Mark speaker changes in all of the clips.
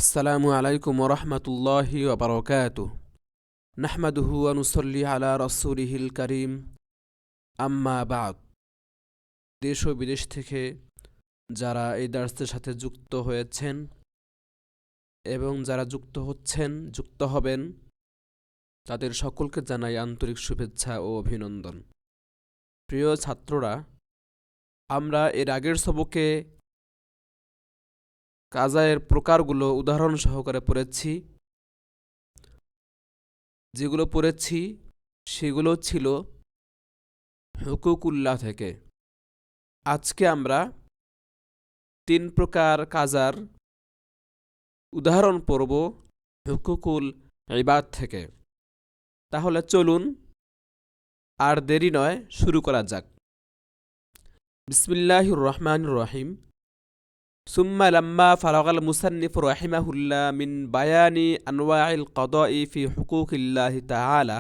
Speaker 1: আসসালামু আলাইকুম ওরহমতুল্লাহি ওবরকাতুহ। নাহমাদুহু ওয়া নুসাল্লি আলা রাসূলিহিল কারীম, আম্মা বা'দ। দেশ ও বিদেশ থেকে যারা এই দার্সের সাথে যুক্ত হয়েছেন এবং যারা যুক্ত হচ্ছেন, যুক্ত হবেন, তাদের সকলকে জানাই আন্তরিক শুভেচ্ছা ও অভিনন্দন। প্রিয় ছাত্ররা, আমরা এর আগের সবকে কাজায়ের প্রকারগুলো উদাহরণ সহকারে পড়েছি। যেগুলো পড়েছি সেগুলো ছিল হুকুকুল্লাহ থেকে। আজকে আমরা 3 প্রকার কাজার উদাহরণ পড়ব হুকুকুল ইবাদ থেকে। তাহলে চলুন আর দেরি নয়, শুরু করা যাক। বিসমিল্লাহির রহমানির রহিম। সুম্মা লাম্মা ফারাগাল মুসান্নিফ রাহিমাহুল্লাহ মিন বায়ানি আনওয়াইল কদাই ফি হুকুকিল্লাহি তাআলা।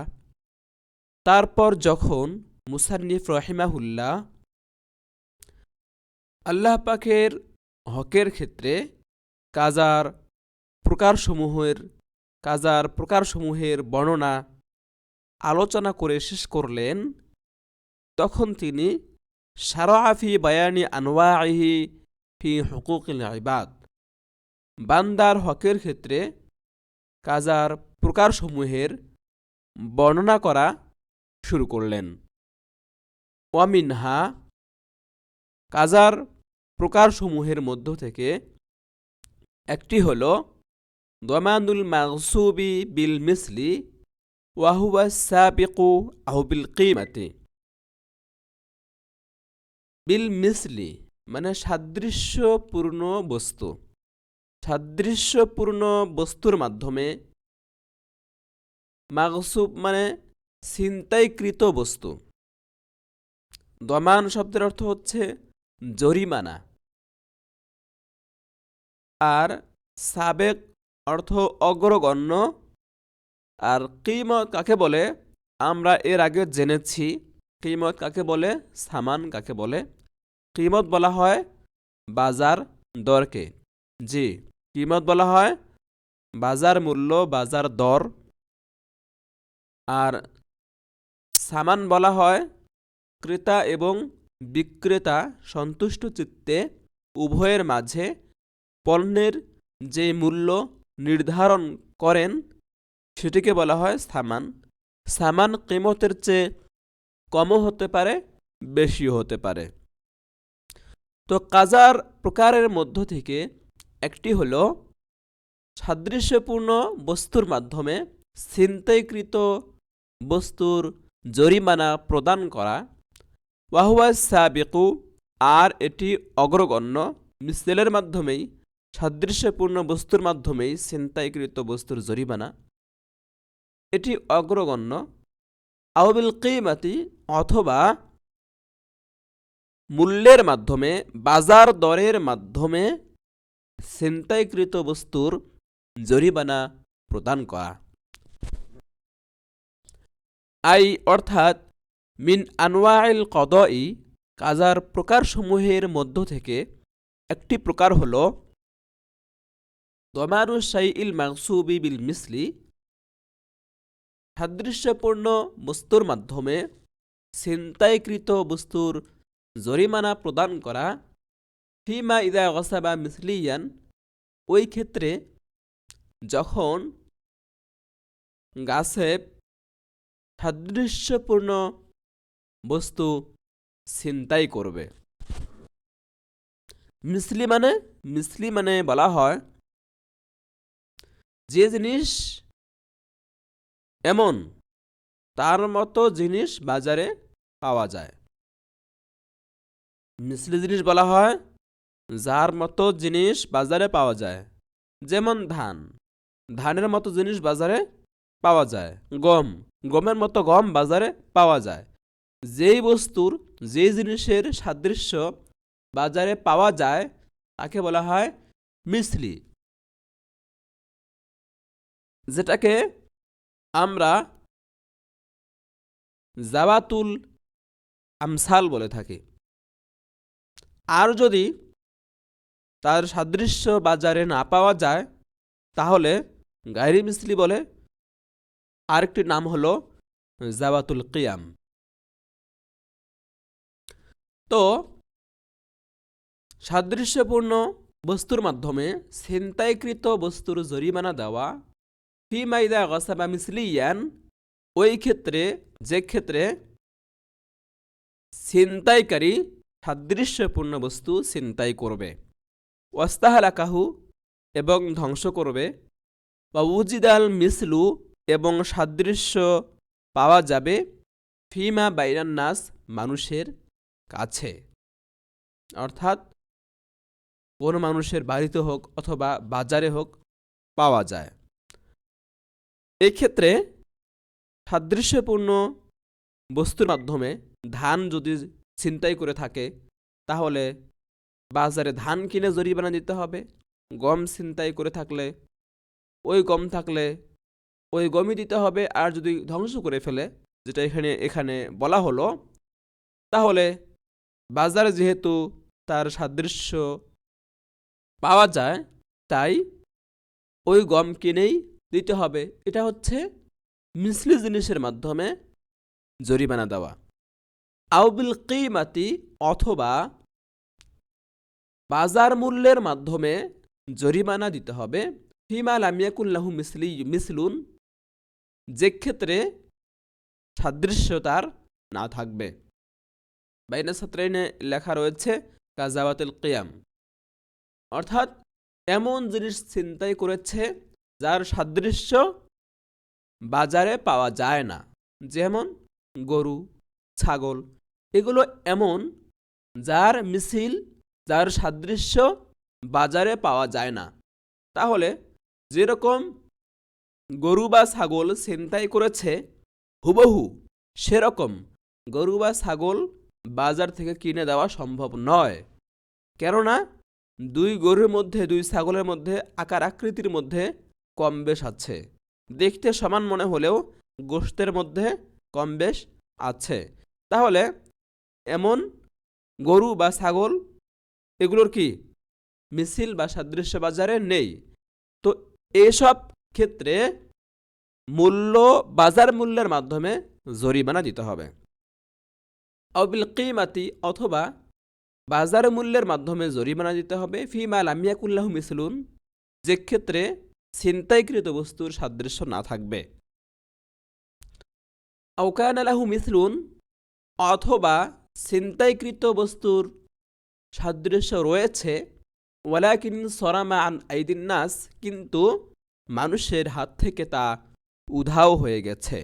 Speaker 1: তারপর যখন মুসান্নিফ রাহিমাহুল্লাহ আল্লাহ পাকের হকের ক্ষেত্রে কাজার প্রকারসমূহের বর্ণনা আলোচনা করে শেষ করলেন, তখন তিনি শারআ ফি বায়ানি আনওয়াইহি ফি হুকুকিল ইবাদ, বান্দার হকের ক্ষেত্রে কাজার প্রকারসমূহের বর্ণনা করা শুরু করলেন। ওয়ামিনহা, কাজার প্রকারসমূহের মধ্য থেকে একটি হল দমানুল মাগসুবি বিল মিসলি ওয়া হুয়া সাবিকু আও বিল কিমাতি। বিল মিসলি মানে সাদৃশ্যপূর্ণ বস্তু। সাদৃশ্যপূর্ণ বস্তুর মাধ্যমে, মাগসুব মানে ছিনতাইকৃত বস্তু। দমান শব্দের অর্থ হচ্ছে জরিমানা, আর সাবেক অর্থ অগ্রগণ্য। আর কিমত কাকে বলে আমরা এর আগে জেনেছি। কিমত কাকে বলে, সামান কাকে বলে। কিমত বলা হয় বাজার দরকে। জি, কিমত বলা হয় বাজার মূল্য, বাজার দর। আর সামান বলা হয় ক্রেতা এবং বিক্রেতা সন্তুষ্ট চিত্তে উভয়ের মাঝে পণ্যের যে মূল্য নির্ধারণ করেন সেটিকে বলা হয় সামান। সামান কিমতের চেয়ে কমও হতে পারে, বেশিও হতে পারে। তো কাজার প্রকারের মধ্য থেকে একটি হল সাদৃশ্যপূর্ণ বস্তুর মাধ্যমে ছিনতাইকৃত বস্তুর জরিমানা প্রদান করা। ওয়াহুয়া সাবিকু, আর এটি অগ্রগণ্য। মিসলের মাধ্যমেই, সাদৃশ্যপূর্ণ বস্তুর মাধ্যমেই ছিনতাইকৃত বস্তুর জরিমানা, এটি অগ্রগণ্য। আও বিল কিমাতি, অথবা মূল্যের মাধ্যমে, বাজার দরের মাধ্যমে ছিনতাইকৃত বস্তুর জরিমানা প্রদান করা। আই অর্থাৎ মিন আনওয়াইল কদাই, কাজার প্রকারসমূহের মধ্য থেকে একটি প্রকার হল দমানু শাইইল মাগসুবি বিল মিসলি, সাদৃশ্যপূর্ণ বস্তুর মাধ্যমে ছিনতাইকৃত বস্তুর জরিমানা প্রদান করা। ফিমা ইদা গসাবা মিসলিয়ান, ওই ক্ষেত্রে যখন গাছেব সাদৃশ্যপূর্ণ বস্তু ছিনতাই করবে। মিসলি মানে বলা হয় যে জিনিস এমন তার মতো জিনিস বাজারে পাওয়া যায়। মিসলি জিনিস বলা হয় যার মতো জিনিস বাজারে পাওয়া যায়। যেমন ধানের মতো জিনিস বাজারে পাওয়া যায়। গমের মতো গম বাজারে পাওয়া যায়। যেই বস্তুর, যে জিনিসের সাদৃশ্য বাজারে পাওয়া যায় তাকে বলা হয় মিসলি, যেটাকে আমরা জাওয়াতুল আমসাল বলে থাকি। আর যদি তার সাদৃশ্য বাজারে না পাওয়া যায় তাহলে গায়রি মিসলি বলে। আরেকটি নাম হলো জাওয়াতুল কিয়াম। তো সাদৃশ্যপূর্ণ বস্তুর মাধ্যমে ছিনতাইকৃত বস্তুর জরিমানা দেওয়া ফিমা ইযা গাসাবা মিসলিয়ান, ওই ক্ষেত্রে যে ক্ষেত্রে ছিনতাইকারী সাদৃশ্যপূর্ণ বস্তু ছিনতাই করবে, ওয়াস্তাহালাকাহু এবং ধ্বংস করবে, বা উজিদাল মিসলু এবং সাদৃশ্য পাওয়া যাবে ফিমা বাইনান নাস মানুষের কাছে, অর্থাৎ কোনো মানুষের বাড়িতে হোক অথবা বাজারে হোক পাওয়া যায়। এই ক্ষেত্রে সাদৃশ্যপূর্ণ বস্তুর মাধ্যমে ধান যদি ছিনতাই করে থাকে তাহলে বাজারে ধান কিনে জরিমানা দিতে হবে। গম ছিনতাই করে থাকলে ওই গম থাকলে ওই গমই দিতে হবে। আর যদি ধ্বংস করে ফেলে, যেটা এখানে বলা হলো, তাহলে বাজারে যেহেতু তার সাদৃশ্য পাওয়া যায় তাই ওই গম কিনেই দিতে হবে। এটা হচ্ছে মিসলি জিনিসের মাধ্যমে জরিমানা দেওয়া। আউবিল কিমাতি, অথবা বাজার মূল্যের মাধ্যমে জরিমানা দিতে হবে ফিমা লাম ইয়াকুন লাহু মিসলুন, যে ক্ষেত্রে সাদৃশ্য তার না থাকবে। বাইনা সাতরাইনে লেখা রয়েছে কাজাওয়াতুল কিয়াম, অর্থাৎ এমন জিনিস ছিনতাই করেছে যার সাদৃশ্য বাজারে পাওয়া যায় না, যেমন গরু, ছাগল, এগুলো এমন যার মিছিল, যার সাদৃশ্য বাজারে পাওয়া যায় না। তাহলে যেরকম গরু বা ছাগল ছিনতাই করেছে হুবহু, সেরকম গরু বা ছাগল বাজার থেকে কিনে দেওয়া সম্ভব নয়। কেননা দুই গরুর মধ্যে, দুই ছাগলের মধ্যে আকার আকৃতির মধ্যে কম বেশ আছে, দেখতে সমান মনে হলেও গোশতের মধ্যে কম বেশ আছে। তাহলে এমন গরু বা ছাগল এগুলোর কি মিছিল বা সাদৃশ্য বাজারে নেই। তো এসব ক্ষেত্রে মূল্য, বাজার মূল্যের মাধ্যমে জরিমানা দিতে হবে। আউবিল কিমাতি, অথবা বাজার মূল্যের মাধ্যমে জরিমানা দিতে হবে ফিমা লাম ইয়াকুন লাহু মিসলুন, যে ক্ষেত্রে ছিনতাইকৃত বস্তুর সাদৃশ্য না থাকবে। আও কানা লাহু মিসলুন, অথবা ছিনতাইকৃত বস্তুর সাদৃশ্য রয়েছে ওয়ালাকিন সরামা আন আইদিন নাস, কিন্তু মানুষের হাত থেকে তা উধাও হয়ে গেছে।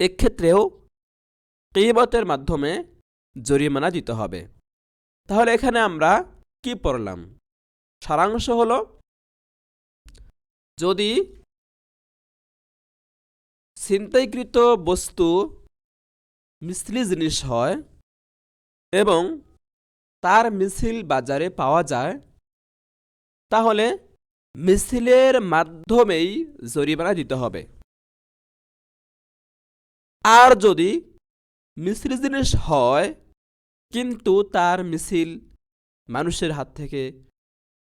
Speaker 1: এক্ষেত্রেও কিমতের মাধ্যমে জরিমানা দিতে হবে। তাহলে এখানে আমরা কি পড়লাম? সারাংশ হলো, যদি ছিনতাইকৃত বস্তু মিসলি জিনিস হয় এবং তার মিছিল বাজারে পাওয়া যায়, তাহলে মিছিলের মাধ্যমেই জরিমানা দিতে হবে। আর যদি মিসলি জিনিস হয় কিন্তু তার মিছিল মানুষের হাত থেকে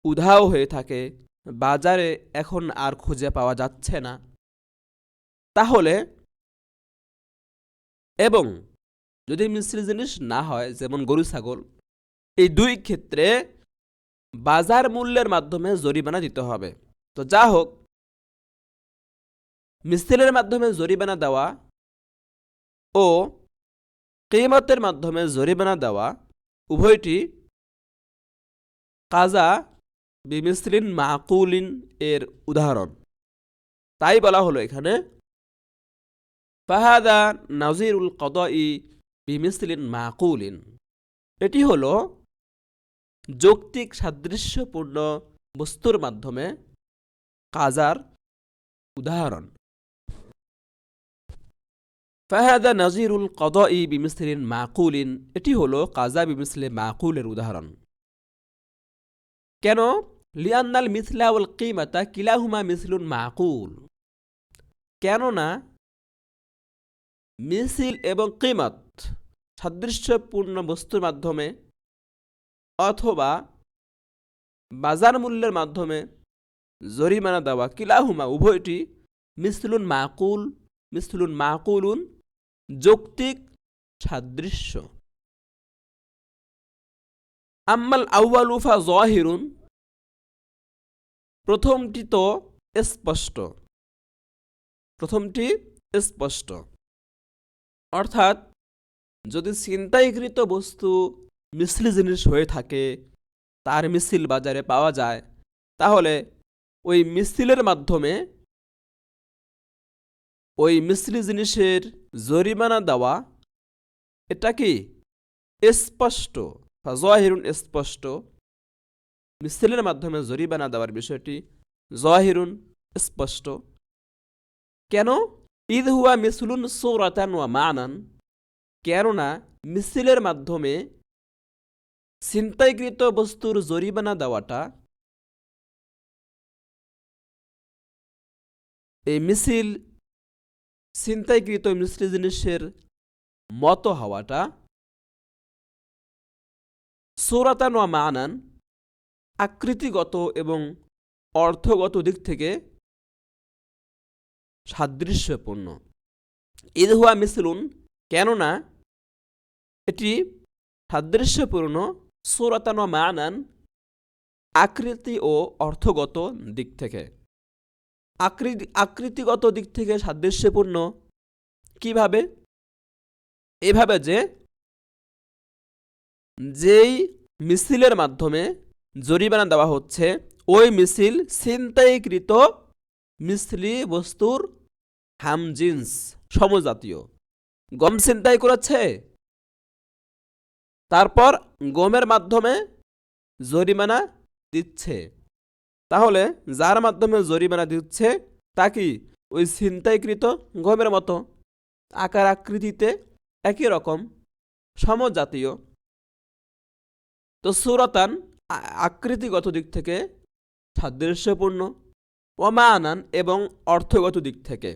Speaker 1: উধাও হয়ে থাকে, বাজারে এখন আর খুঁজে পাওয়া যাচ্ছে না, তাহলে, এবং যদি মিসলি জিনিস না হয় যেমন গরু ছাগল, এই দুই ক্ষেত্রে বাজার মূল্যের মাধ্যমে জরিমানা দিতে হবে। তো যা হোক, মিছিলের মাধ্যমে জরিমানা দেওয়া ও কিমতের মাধ্যমে জরিমানা দেওয়া উভয়টি কাজা বিমিসলিন মাকুলিন এর উদাহরণ। তাই বলা হলো এখানে ফাহাদা নাজিরুল কদাই বিমিসলিন মাকুলিন, এটি হলো যৌক্তিক সাদৃশ্যপূর্ণ বস্তুর মাধ্যমে কাজার উদাহরণ। ফাহাদা নাজিরুল কদাই বিমিসলিন মাকুলিন, এটি হলো কাজা বিমিসলি মাকুলের উদাহরণ। কেন? লিআন্নাল মিসলা ওয়াল কিমাতা কিলাহুমা মিসলুন মাকুল, কেননা মিছিল এবং কিমত সাদৃশ্যপূর্ণ বস্তুর মাধ্যমে অথবা বাজার মূল্যের মাধ্যমে জরিমানা দেওয়া, কিলাহুমা উভয়টি মিসলুন মাকুলুন যৌক্তিক সাদৃশ্য। আম্মাল আউয়ালু ফা যাহিরুন, প্রথমটি তো স্পষ্ট, অর্থাৎ যদি ছিনতাইকৃত বস্তু মিসলি জিনিস হয়ে থাকে, তার মিছিল বাজারে পাওয়া যায়, তাহলে ওই মিছিলের মাধ্যমে ওই মিসলি জিনিসের জরিমানা দেওয়া, এটা কি স্পষ্ট, যাহিরুন স্পষ্ট, মিছিলের মাধ্যমে জরিমানা দেওয়ার বিষয়টি যাহিরুন স্পষ্ট। কেন? ইদ হুয়া মিসলুন সূরাতান ওয়া মানান, কেননা মিছিলের মাধ্যমে ছিনতাইকৃত বস্তুর জরিমানা দেওয়াটা, এই মিছিল ছিনতাইকৃত মিসলি জিনিসের মতো হওয়াটা সূরাতান ওয়া মানান, আকৃতিগত এবং অর্থগত দিক থেকে সাদৃশ্যপূর্ণ। ইদ হুয়া মিসলুন, কেননা এটি সাদৃশ্যপূর্ণ, সূরাতান ওয়া মানান, আকৃতি ও অর্থগত দিক থেকে। আকৃতিগত দিক থেকে সাদৃশ্যপূর্ণ কিভাবে? এভাবে যে যেই মিছিলের মাধ্যমে জরিমানা দেওয়া হচ্ছে, ওই মিছিল ছিনতাইকৃত মিসলি বস্তুর হামজিন্স, সমজাতীয়। গম ছিনতাই করেছে, তারপর গমের মাধ্যমে জরিমানা দিচ্ছে, তাহলে যার মাধ্যমে জরিমানা দিচ্ছে তা কি ওই ছিনতাইকৃত গমের মতো, আকার আকৃতিতে একই রকম, সমজাতীয়। তো সূরাতান আকৃতিগত দিক থেকে সাদৃশ্যপূর্ণ, ওমানান এবং অর্থগত দিক থেকে,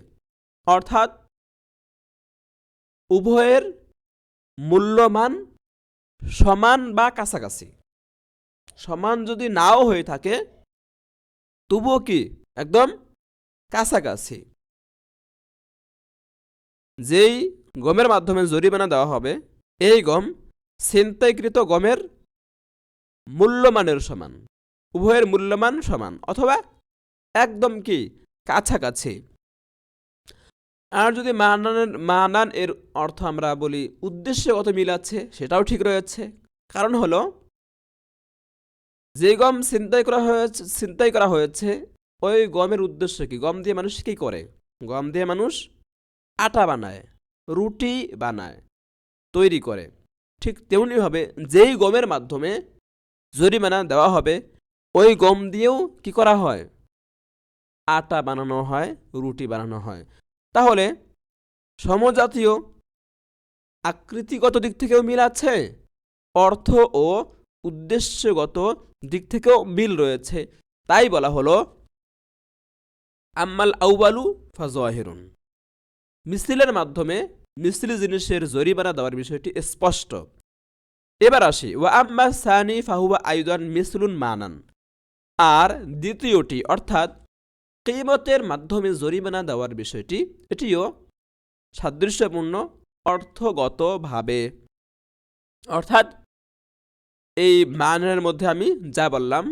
Speaker 1: অর্থাৎ উভয়ের মূল্যমান সমান বা কাছাকাছি। সমান যদি নাও হয়ে থাকে, তবুও কি একদম কাছাকাছি। যেই গমের মাধ্যমে জরিমানা দেওয়া হবে, এই গম ছিনতাইকৃত গমের মূল্যমানের সমান, উভয়ের মূল্যমান সমান অথবা একদম কি কাছাকাছি। আর যদি মানান এর অর্থ আমরা বলি উদ্দেশ্যগত মিল আছে, সেটাও ঠিক রয়েছে। কারণ হলো যে গম ছিনতাই করা হয়েছে ওই গমের উদ্দেশ্য কি? গম দিয়ে মানুষ কি করে? গম দিয়ে মানুষ আটা বানায়, রুটি বানায়, তৈরি করে। ঠিক তেমনিভাবে যেই গমের মাধ্যমে জরিমানা দেওয়া হবে, ওই গম দিয়েও কি করা হয়? আটা বানানো হয়, রুটি বানানো হয়। তাহলে সমজাতীয় আকৃতিগত দিক থেকেও মিল আছে, অর্থ ও উদ্দেশ্যগত দিক থেকেও মিল রয়েছে। তাই বলা হলো আম্মাল আউয়ালু ফাযাহিরুন, মিছিলের মাধ্যমে মিসলি জিনিসের জরিমানা দেওয়ার বিষয়টি স্পষ্ট। এবার আসি ওয়া আম্মা সানি ফাহুয়া আইদান মিসলুন মানান, আর দ্বিতীয়টি অর্থাৎ কিমতের মাধ্যমে জরিমানা দেওয়ার বিষয়টি, এটিও সাদৃশ্যপূর্ণ অর্থগতভাবে। অর্থাৎ এই মানের মধ্যে আমি যা বললাম,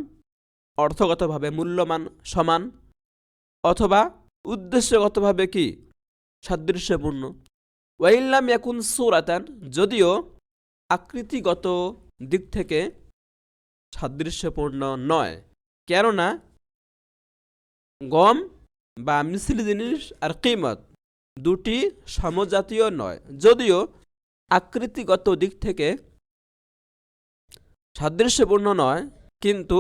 Speaker 1: অর্থগতভাবে মূল্যমান সমান অথবা উদ্দেশ্যগতভাবে কি সাদৃশ্যপূর্ণ। ওয়াইল্লাম ইয়াকুন সূরাতান, যদিও আকৃতিগত দিক থেকে সাদৃশ্যপূর্ণ নয়, কেননা গম বা মিসলি জিনিস আর কিমত দুটি সমজাতীয় নয়। যদিও আকৃতিগত দিক থেকে সাদৃশ্যপূর্ণ নয়, কিন্তু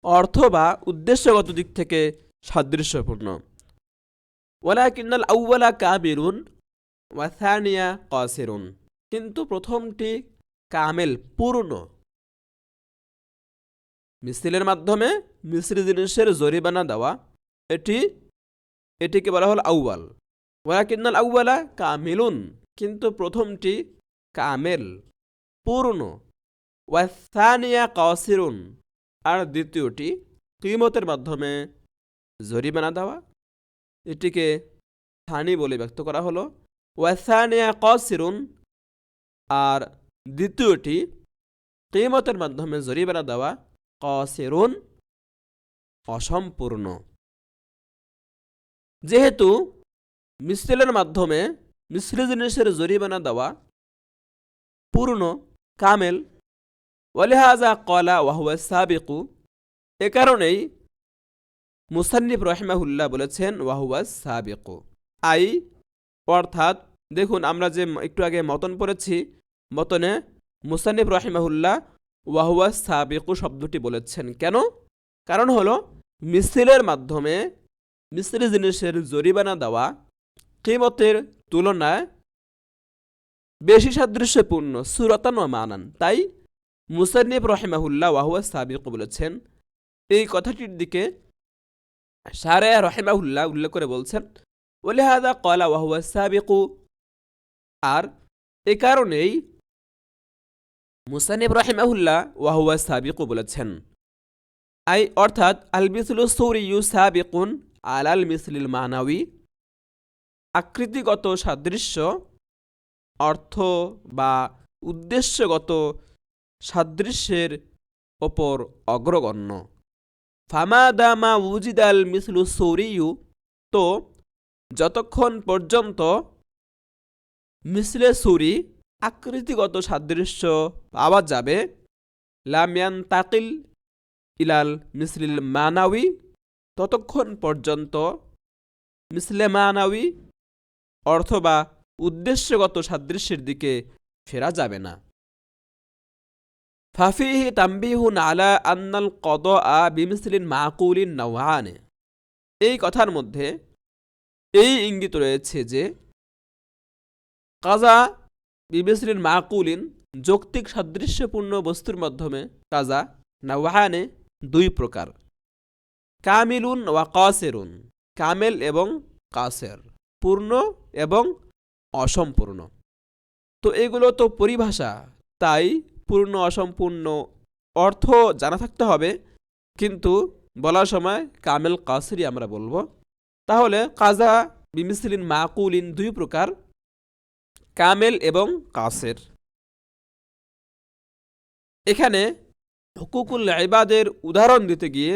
Speaker 1: অর্থ বা উদ্দেশ্যগত দিক থেকে সাদৃশ্যপূর্ণ। ওয়ালাকিন্নাল আউওয়ালা কাবিরুন ওয়া সানিয়া কাসিরুন, কিন্তু প্রথমটি কামেল, পূর্ণ। মিছিলের মাধ্যমে মিসলি জিনিসের জরিমানা দেওয়া, এটিকে বলা হল আউয়াল। ওয়ালাকিন্নাল আউওয়ালা কামিলুন, কিন্তু প্রথমটি কামেল, পূর্ণ। ওয়া সানিয়া কাসিরুন, আর দ্বিতীয়টি কিমতের মাধ্যমে জরিমানা দেওয়া, এটিকে থানি বলে ব্যক্ত করা হলো। ওয়াসানিয়া কসিরুন, আর দ্বিতীয়টি কিমতের মাধ্যমে জরিমানা দেওয়া, কসিরুন অসম্পূর্ণ। যেহেতু মিসলের মাধ্যমে মিসলি জিনিসের জরিমানা দেওয়া পূর্ণ কামেল, ওয়ালিহাজা কলা ওয়াহুয়া সাবিকু, এ কারণেই মুসান্নিফ রহিমাহুল্লাহ বলেছেন ওয়াহুয়া সাবিকু, আই অর্থাৎ দেখুন আমরা যে একটু আগে মতন পড়েছি, মতনে মুসান্নিফ রহিমাহুল্লাহ ওয়াহুয়া সাবিকু শব্দটি বলেছেন কেন? কারণ হলো মিসলের মাধ্যমে মিসলি জিনিসের জরিমানা দেওয়া কিমতের তুলনায় বেশি সাদৃশ্যপূর্ণ সুরতান ও মানান, তাই মুসান্নিফ রহিমাহুল্লাহ ওয়াহুয়া সাবিকু বলেছেন। এই কথাটির দিকে শারে রহিমাহুল্লাহ উল্লেখ করে বলছেন ওয়ালিহাদা ক্বালা ওয়াহুয়া সাবিকু, আর এ কারণেই মুসান্নিফ রহিমাহুল্লাহ ওয়াহুয়া সাবিকু বলেছেন, আই অর্থাৎ আল মিসলু সূরিয়্যু সাবিকুন আলাল মিসলিল মানাবী, আকৃতিগত সাদৃশ্য অর্থ বা উদ্দেশ্যগত সাদৃশ্যের ওপর অগ্রগণ্য। ফামাদামা উজিদাল মিসলু সূরিয়্যু, তো যতক্ষণ পর্যন্ত মিসলে সূরি আকৃতিগত সাদৃশ্য পাওয়া যাবে, লাম ইয়ান্তাকিল ইলাল মিসলিল মানাবী, ততক্ষণ পর্যন্ত মিসলে মানাবী অথবা উদ্দেশ্যগত সাদৃশ্যের দিকে ফেরা যাবে না। ফাফিহি তাম্বিহুন আলা আন্নাল কদআ বিমিসলিন মাকুলিন নাওআন, এই কথার মধ্যে এই ইঙ্গিত রয়েছে যে কাজা বিমিসলিন মাকুলিন যৌক্তিক সাদৃশ্যপূর্ণ বস্তুর মাধ্যমে কাজা নাওআনে দুই প্রকার, কামিলুন ওয়া কাসিরুন, কামেল এবং কাসের, পূর্ণ এবং অসম্পূর্ণ। তো এগুলো তো পরিভাষা, তাই পূর্ণ অসম্পূর্ণ অর্থ জানা থাকতে হবে, কিন্তু বলার সময় কামেল কাসিরই আমরা বলবো। তাহলে কাজা বিমিসলিন মাকুলিন দুই প্রকার, কামেল এবং কাসের। এখানে হুকুকুল ইবাদের উদাহরণ দিতে গিয়ে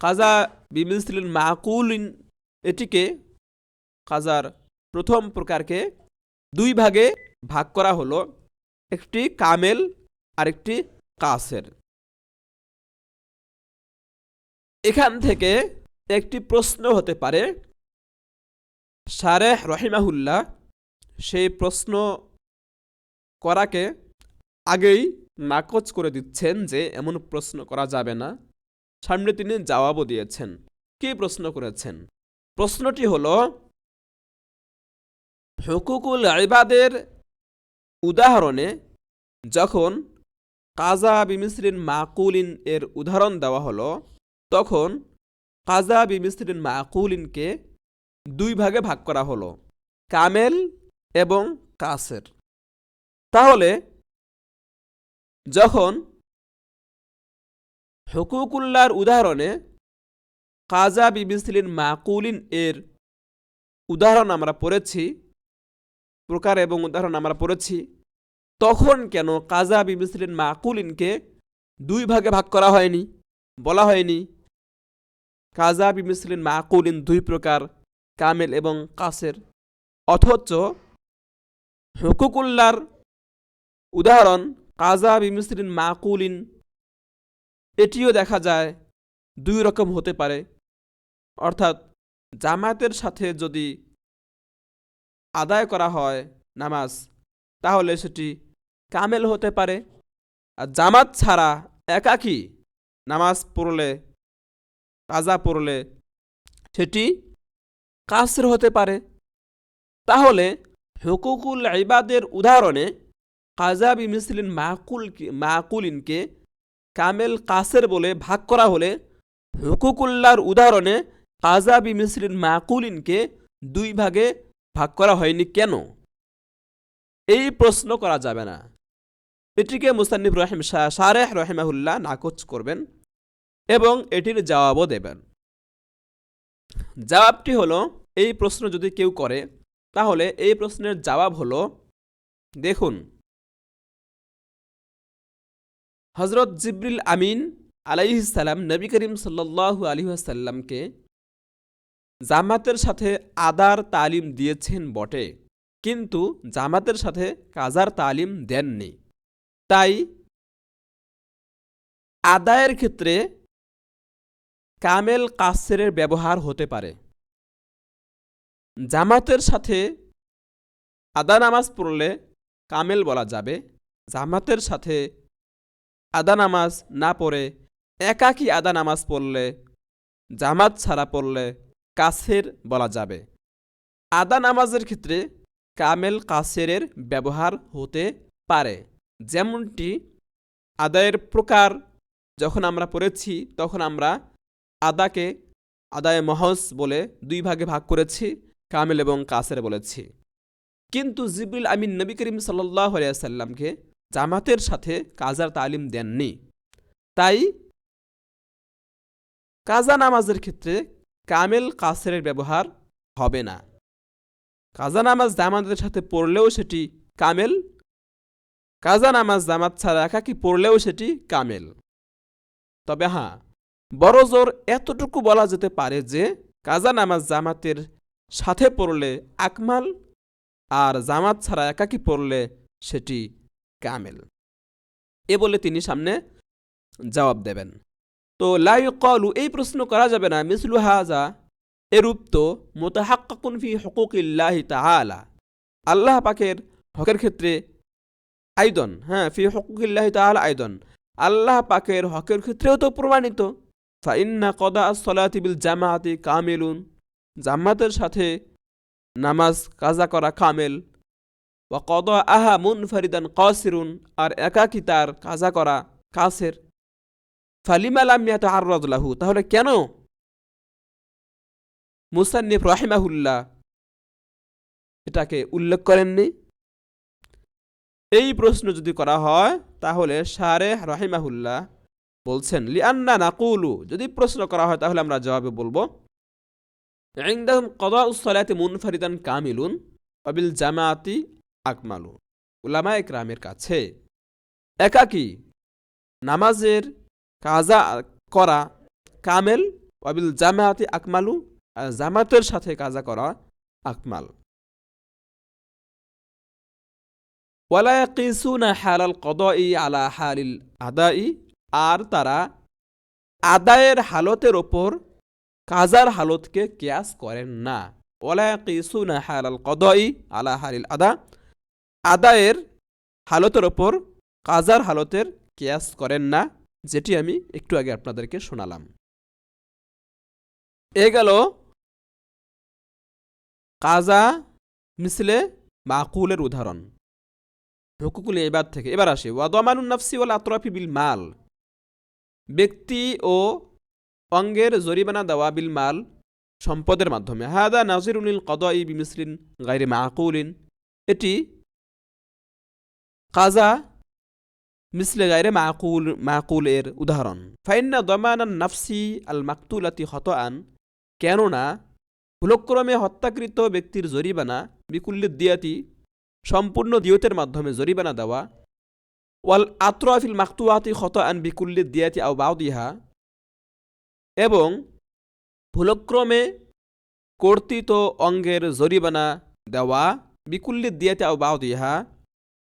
Speaker 1: কাজা বিমিসলিন মাকুলিন এটিকে কাজার প্রথম প্রকারকে দুই ভাগে ভাগ করা হলো, একটি কামেল আর একটি কাসের। এখান থেকে একটি প্রশ্ন হতে পারে, শারেহ রহিমাহুল্লাহ সেই প্রশ্ন করাকে আগেই নাকচ করে দিচ্ছেন যে এমন প্রশ্ন করা যাবে না। সামনে তিনি জবাবও দিয়েছেন। কি প্রশ্ন করেছেন? প্রশ্নটি হলো, হুকুকুল ইবাদের উদাহরণে যখন কাজা বিমিসলিন মাকুলিন এর উদাহরণ দেওয়া হলো, তখন কাজা বিমিসলিন মাকুলিনকে দুই ভাগে ভাগ করা হলো, কামেল এবং কাসের। তাহলে যখন হুকুকুল্লাহর উদাহরণে কাজা বিমিসলিন মাকুলিন এর উদাহরণ আমরা পড়েছি, প্রকার এবং উদাহরণ আমরা পড়েছি, তখন কেন কাজা বিমিসলিন মাকুলিনকে দুই ভাগে ভাগ করা হয়নি, বলা হয়নি কাজা বিমিসলিন মাকুলিন দুই প্রকার, কামেল এবং কাসের? অথচ হুকুকুল্লাহর উদাহরণ কাজা বিমিসলিন মাকুলিন এটিও দেখা যায় দুই রকম হতে পারে। অর্থাৎ জামাতের সাথে যদি আদায় করা হয় নামাজ, তাহলে সেটি কামেল হতে পারে, আর জামাত ছাড়া একাকী নামাজ পড়লে, কাজা পড়লে সেটি কাসর হতে পারে। তাহলে হুকুকুল ইবাদের উদাহরণে কাজা বিমিসলিন মাকুলিনকে কামেল কাসের বলে ভাগ করা হলে, হুকুকুল্লাহর উদাহরণে কাজা বিমিসলিন মাকুলিনকে দুই ভাগে ভাগ করা হয়নি কেন? এই প্রশ্ন করা যাবে না। এটিকে মুসান্নিফ শারেহ রহিমাহুল্লাহ নাকচ করবেন এবং এটির জবাবও দেবেন। জবাবটি হলো, এই প্রশ্ন যদি কেউ করে তাহলে এই প্রশ্নের জবাব হলো, দেখুন, হযরত জিবরিল আমিন আলাইহিস সালাম নবী করিম সাল্লাল্লাহু আলাইহি ওয়াসাল্লামকে জামাতের সাথে আদার তালিম দিয়েছেন বটে, কিন্তু জামাতের সাথে কাজার তালিম দেননি। তাই আদায়ের ক্ষেত্রে কামেল কাসরের ব্যবহার হতে পারে। জামাতের সাথে আদা নামাজ পড়লে কামেল বলা যাবে, জামাতের সাথে আদা নামাজ না পড়ে একাকী আদা নামাজ পড়লে, জামাত ছাড়া পড়লে কাসের বলা যাবে। আদা নামাজের ক্ষেত্রে কামেল কাসেরের ব্যবহার হতে পারে, যেমনটি আদায়ের প্রকার যখন আমরা পড়েছি তখন আমরা আদাকে আদায়ে মহজ বলে দুই ভাগে ভাগ করেছি, কামেল এবং কাসের বলেছি। কিন্তু জিবরিল আমিন নবী করিম সাল্লাল্লাহু আলাইহি ওয়াসাল্লামকে জামাতের সাথে কাজার তালিম দেননি। তাই কাজা নামাজের ক্ষেত্রে কামেল কাসেরের ব্যবহার হবে না। কাজা নামাজ জামাতের সাথে পড়লেও সেটি কামেল, কাজা নামাজ জামাত ছাড়া একাকী পড়লেও সেটি কামেল। তবে হ্যাঁ, বড় জোর এতটুকু বলা যেতে পারে যে কাজা নামাজ জামাতের সাথে পড়লে আকমাল, আর জামাত ছাড়া একাকী পড়লে সেটি কামেল। এ বলে তিনি সামনে জবাব দেবেন। তো লা ইউকালু, এই প্রশ্ন করা যাবে না, মিসলু হাজা, এরূপ তো মুতাহাক্কাকুন ফি হুকুকিল্লাহি তাআলা, আল্লাহ পাকের হকের ক্ষেত্রে আইদন, ফি হুকুকিল্লাহি তাআলা আইদন, আল্লাহ পাকের হকের ক্ষেত্রেও তো প্রমাণিত। ফাইন্না কদা আস-সালাতি বিল জামাআতি কামিলুন, জামাতের সাথে নামাজ কাজা করা কামেল। ওয়া কদা আহা মুনফারিদান কাসিরুন, আর একাকী তার কাজা করা কাসের। ফালিমা লাম ইয়াতাআররাদ লাহু, তাহলে কেন মুসান্নিফ রাহিমাহুল্লাহ এটাকে উল্লেখ করেননি? এই প্রশ্ন যদি করা হয় তাহলে শারেহ রাহিমাহুল্লাহ বলছেন, লিআন্না নাকুলু, যদি প্রশ্ন করা হয় তাহলে আমরা জবাবে বলবো, ইনদাহুম কদাউস সালাতি মুনফারিদান কামিলুন ওয়া বিল জামাআতি আকমালু, উলামায়ে কেরামের কাছে একাকী নামাজের কাজা করা কামেল, ওয়া বিল জামাআতি আকমালু, আর জামাতের সাথে কাজা করা আকমাল। ওয়ালা ইয়াকিসুনা হালাল কদাই আলা হালিল আদাই, আর তারা আদায়ের হালতের ওপর কাজার হালতকে কিয়াস করেন না। ওয়ালা ইয়াকিসুনা হালাল কদাই আলা হালিল আদা, আদায়ের হালতের ওপর কাজার হালতের কিয়াস করেন না, যেটি আমি একটু আগে আপনাদেরকে শোনালাম। এ গেল কাজা মিসলে মাকুলের উদাহরণ হুকুকুল ইবাদ থেকে। এবার আসে ওয়া দামানুন নাফসি ওয়াল আতরাফি বিল মাল, ব্যক্তি ও অঙ্গের জরিমানা দেওয়া বিল মাল, সম্পদের মাধ্যমে। হাদা নাজিরুন লিল কদাই বিমিসলিন গায়রি মাকুলিন, এটি কাজা মিসলে গায়রে মাকুল এর উদাহরণ। ফাইন্না দামানান নাফসি আল মাকতুলাতি খতআন, কেননা ভুলক্রমে হত্যাকৃত ব্যক্তির জরিমানা, বিকুল্লি দিয়াতি, সম্পূর্ণ দিয়তের মাধ্যমে জরিমানা দেওয়া, ওয়াল আতরাফিল মাকতুয়াতি খতআন বিকুল্লি দিয়াতি আও বাউদিহা, এবং ভুলক্রমে কর্তৃত অঙ্গের জরিমানা দেওয়া, বিকুল্লি দিয়াতি আও বাউদিহা,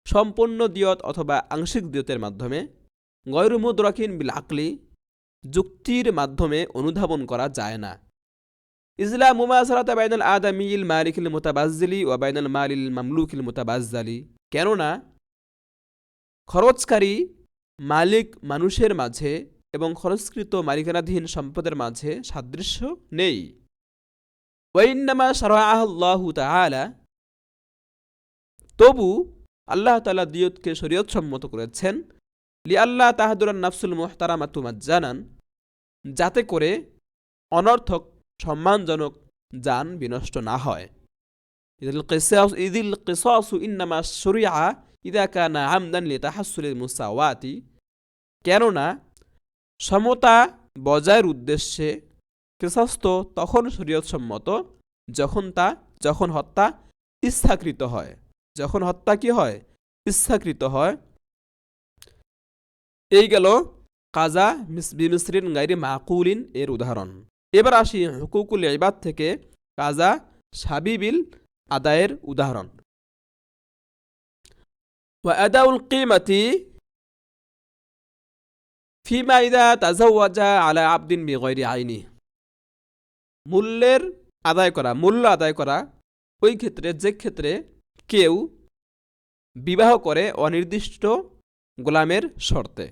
Speaker 1: সম্পূর্ণ দিয়ত অথবা আংশিক দিয়তের মাধ্যমে, গয়রু মুদরাকিন বিল আকলি, যুক্তির মাধ্যমে অনুধাবন করা যায় না। ইজলা মুমাসারাতা বাইনাল আদামিল মালিকিল মুতাবাজ্জিলি ওয়া বাইনাল মালিল মামলুকিল মুতাবাজ্জালি, কেননা খরচকারী মালিক মানুষের মাঝে এবং খরচকৃত মালিকানাধীন সম্পদের মাঝে সাদৃশ্য নেই। ওয়া ইন্নামা শারাআহুল্লাহু তাআলা, তবু আল্লাহ তাআলা দিয়তকে শরীয়ত সম্মত করেছেন, লিআল্লাহ তাহদুরান নাফসুল মুহতারামাতু মাজ্জানান, যাতে করে অনর্থক সম্মানজনক জান বিনষ্ট না হয়। ইদিল কিসাসু ইন্নামা শুরিআ ইযা কানা আমদান লিতাহাসসুলিল মুসাওয়াতি, কেননা সমতা বজায়ের উদ্দেশ্যে কিসাস তো তখন শরীয়ত সম্মত যখন হত্যা ইচ্ছাকৃত হয়, যখন হত্যা কি হয়, ইচ্ছাকৃত হয়। এই গেল কাজা বিমিসরিন গাইরি মাকুলিন এর উদাহরণ। এবার আসি হুকুকুল ইবাদ থেকে কাজা সাবিবিল আদায়ের উদাহরণ। ওয়া আদাউল কিমাতি ফিমা ইদা তাজাওয়াজা আলা আবদিন বিগয়রি আইনি। মূল্য আদায় করা ওই ক্ষেত্রে, যে ক্ষেত্রে কেউ বিবাহ করে অনির্দিষ্ট গোলামের শর্তে।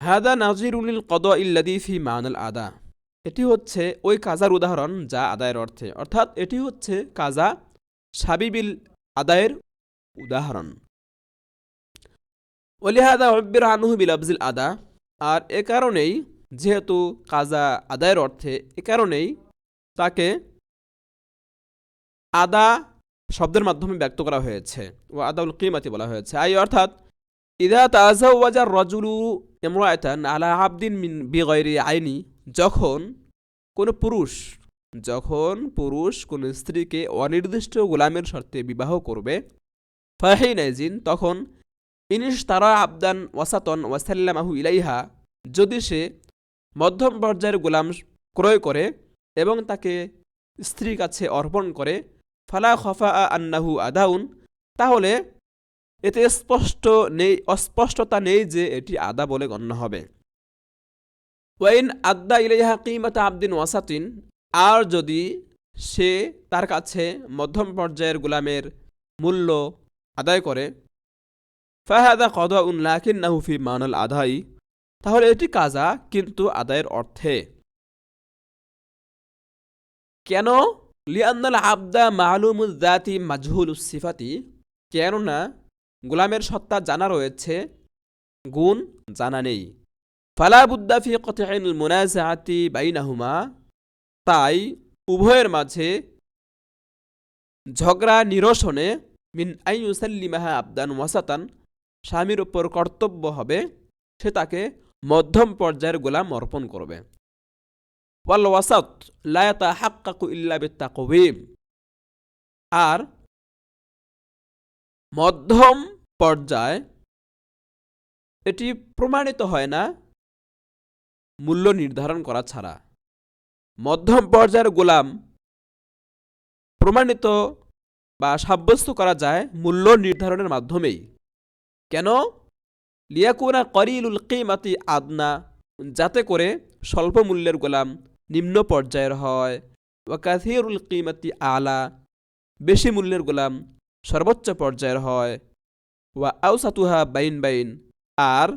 Speaker 1: হাদা নাজিরুল কদা ইল্লাদি ফি মানাল আদা। এটি হচ্ছে ওই কাজার উদাহরণ যা আদায়ের অর্থে, অর্থাৎ এটি হচ্ছে কাজা সাবিবিল আদায়ের উদাহরণ। ওলিহাদা উব্বির আনহু বিলাফজিল আদা। আর এ কারণেই, যেহেতু কাজা আদায়ের অর্থে, এ কারণেই তাকে আদা শব্দের মাধ্যমে ব্যক্ত করা হয়েছে, ও আদাউল কিমাতি বলা হয়েছে। অর্থাৎ ইদা তাজাওয়াজা রাজুলু ইমরাতান আলা আবদিন মিন বিগয়রি আইনি। যখন কোনো পুরুষ কোনো স্ত্রীকে অনির্দিষ্ট গোলামের শর্তে বিবাহ করবে, ফাহিনাইজিন তখন, ইনিশ তারা আবদান ওয়াসাতন ওয়াসাল্লামাহু ইলাইহা, যদি সে মধ্যম পর্যায়ের গোলাম ক্রয় করে এবং তাকে স্ত্রীর কাছে অর্পণ করে, ফালা খফা আন্নাহু আদাউন, তাহলে এতে অস্পষ্টতা নেই যে এটি আদা বলে গণ্য হবে। ওয়াইন আদা ইলাইহা কিমাতা আবদিন ওয়াসাতিন, আর যদি সে তার কাছে মধ্যম পর্যায়ের গোলামের মূল্য আদায় করে, ফাহাদা কদাউন লাকিন্নাহু ফি মানাল আদাই, তাহলে এটি কাজা কিন্তু আদায়ের অর্থে। কেন? লিআন্নাল আবদা মালুমুল যাতি মাজহুলুস সিফাতি, কেননা গোলামের সত্তা জানা রয়েছে, গুণ জানা নেই। ফালা বুদ্দা ফি কতইল মুনাজাআতি বাইনাহুমা, তাই উভয়ের মাঝে ঝগড়া নিরসনে মিন আন ইউসাল্লিমাহা আবদান ওয়াসাতান, স্বামীর উপর কর্তব্য হবে সে তাকে মধ্যম পর্যায়ের গোলাম অর্পণ করবে। ওয়াল ওয়াসাত লা ইয়াতাহাক্কাকু ইল্লা বিত্তাকওয়িম, আর মধ্যম পর্যায় এটি প্রমাণিত হয় না মূল্য নির্ধারণ করা ছাড়া। মধ্যম পর্যায়ের গোলাম প্রমাণিত বা সাব্যস্ত করা যায় মূল্য নির্ধারণের মাধ্যমেই। কেন? লিয়াকুনা করিলুল কিমাতি আদনা, যাতে করে স্বল্প মূল্যের গোলাম নিম্ন পর্যায়ের হয়, ওয়া কাসীরুল কিমাতি আলা, বেশি মূল্যের গোলাম সর্বোচ্চ পর্যায়ের হয়, ওয়া আওসাতুহা বাইন, আর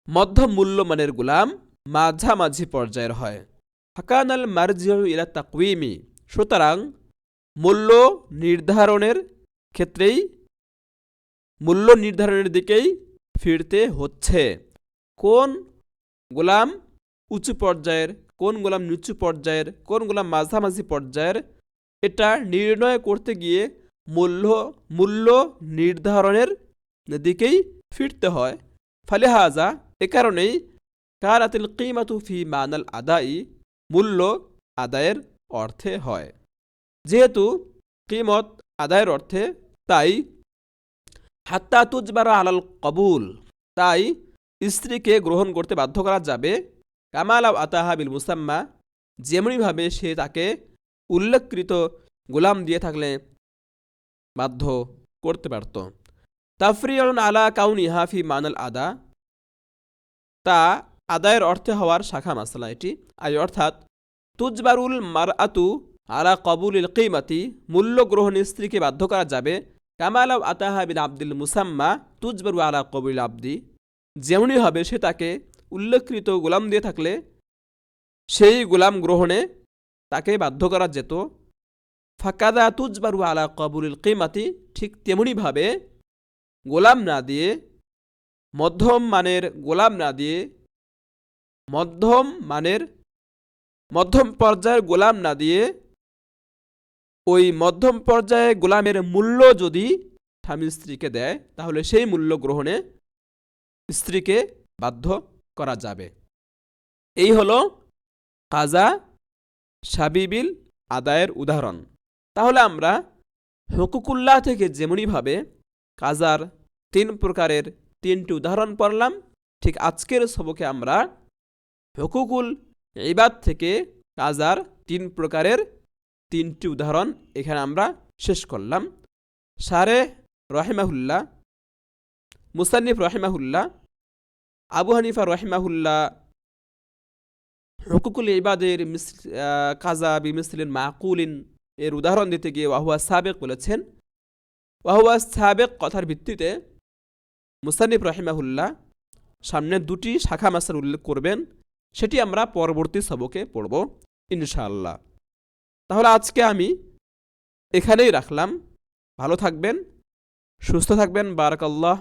Speaker 1: মধ্যম মূল্যমানের গোলাম মাঝামাঝি পর্যায়ের হয়। ফাকানাল মারজিউ ইলা তাকওয়িমি, সুতরাং মূল্য নির্ধারণের দিকেই ফিরতে হচ্ছে। কোন গোলাম উঁচু পর্যায়ের, কোন গোলাম নিচু পর্যায়ের, কোন গোলাম মাঝামাঝি পর্যায়ের, এটা নির্ণয় করতে গিয়ে মূল্য নির্ধারণের দিকেই ফিরতে হয়। ফালিহাজা, এ কারণেই কারাতিল কিমাতু ফি মানাল আদাই, মূল্য আদায়ের অর্থে হয়। যেহেতু কিমত আদায়ের অর্থে, তাই হাত্তা তুজবারা আলাল কবুল, তাই স্ত্রীকে গ্রহণ করতে বাধ্য করা যাবে। কামালাও আতাহা বিল মুসাম্মা, যেমনিভাবে সে তাকে উল্লেখকৃত গোলাম দিয়ে থাকলে বাধ্য করতে পারত। তাফরিউন আলা কাউনিহা ফি মানাল আদা, তা আদায়ের অর্থে হওয়ার শাখা মাসলা এটি। অর্থাৎ তুজবারুল মারআতু আলা কবুলিল কিমাতি, মূল্য গ্রহণে স্ত্রীকে বাধ্য করা যাবে। কামালাও আতাহা বিন আব্দিল মুসাম্মা তুজবারু আলা কবুল আব্দি, যেমনি হবে সে তাকে উল্লেখকৃত গোলাম দিয়ে থাকলে সেই গোলাম গ্রহণে তাকে বাধ্য করা যেত। ফাকাদা তুজবারু আলা কবুলিল কিমাতি, ঠিক তেমনিভাবে গোলাম না দিয়ে, মধ্যম পর্যায়ের গোলাম না দিয়ে ওই মধ্যম পর্যায়ে গোলামের মূল্য যদি স্বামী স্ত্রীকে দেয়, তাহলে সেই মূল্য গ্রহণে স্ত্রীকে বাধ্য করা যাবে। এই হলো কাজা সাবিবিল আদায়ের উদাহরণ। তাহলে আমরা হুকুকুল্লাহ থেকে যেমনিভাবে কাজার 3 প্রকারের 3টি উদাহরণ পড়লাম, ঠিক আজকের সবকে আমরা হুকুকুল ইবাদ থেকে কাজার 3 প্রকারের 3টি উদাহরণ এখানে আমরা শেষ করলাম। শারে রহিমাহুল্লাহ, মুসান্নিফ রহিমাহুল্লাহ, আবু হানিফা রহিমাহুল্লাহ হুকুকুল ইবাদের কাজা বিমিসলিন মাকুলিন এর উদাহরণ দিতে গিয়ে ওয়াহুয়া সাবেক বলেছেন। ওয়াহুয়া সাবেক কথার ভিত্তিতে মুসান্নিফ রহিমাহুল্লাহ সামনে 2টি শাখা মাসাল উল্লেখ করবেন, সেটি আমরা পরবর্তী সবকে পড়ব ইনশাআল্লাহ। তাহলে আজকে আমি এখানেই রাখলাম। ভালো থাকবেন, সুস্থ থাকবেন। বারাকাল্লাহ,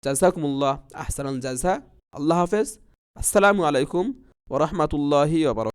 Speaker 1: জাযাকুমুল্লাহ আহসানাল জাযা। আল্লাহ হাফেজ। আসসালামু আলাইকুম ওয়া রাহমাতুল্লাহি ওয়া বারাকাতুহু।